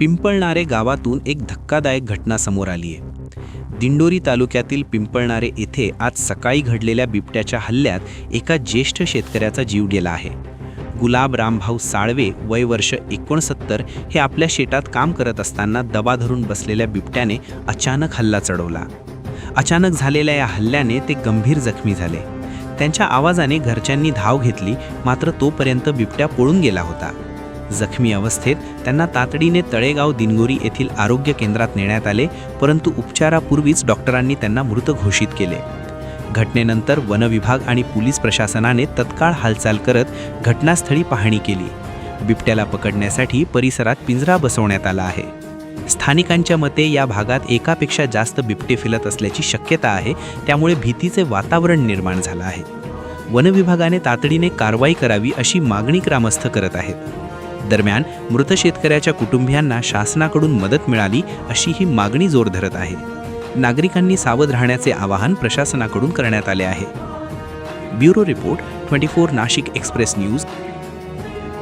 पिंपळणारे गावातून एक धक्कादायक घटना समोर आली आहे. दिंडोरी तालुक्यातील पिंपळणारे येथे आज सकाळी घडलेल्या बिबट्याच्या हल्ल्यात एका ज्येष्ठ शेतकऱ्याचा जीव गेला आहे. गुलाब रामभाऊ साळवे, वय वर्ष 69, हे आपल्या शेतात काम करत असताना दबा धरून बसलेल्या बिबट्याने अचानक हल्ला चढवला. अचानक झालेल्या या हल्ल्याने ते गंभीर जखमी झाले. त्यांच्या आवाजाने घरच्यांनी धाव घेतली, मात्र तोपर्यंत बिबट्या पळून गेला होता. जखमी अवस्थेत त्यांना तातडीने तळेगाव दिनगोरी येथील आरोग्य केंद्रात नेण्यात आले, परंतु उपचारापूर्वीच डॉक्टरांनी त्यांना मृत घोषित केले. घटनेनंतर वन विभाग आणि पोलीस प्रशासनाने तत्काळ हालचाल करत घटनास्थळी पाहणी केली. बिबट्याला पकडण्यासाठी परिसरात पिंजरा बसवण्यात आला आहे. स्थानिकांच्या मते या भागात एकापेक्षा जास्त बिबटे फिरत असल्याची शक्यता आहे, त्यामुळे भीतीचे वातावरण निर्माण झालं आहे. वन विभागाने तातडीने कारवाई करावी अशी मागणी ग्रामस्थ करत आहेत. दरम्यान मृत शेतकऱ्याच्या कुटुंबियांना शासनाकडून मदत मिळाली अशी ही मागणी जोर धरत आहे. नागरिकांनी सावध राहण्याचे आवाहन प्रशासनाकडून करण्यात आले आहे. Bureau report 24 Nashik express news.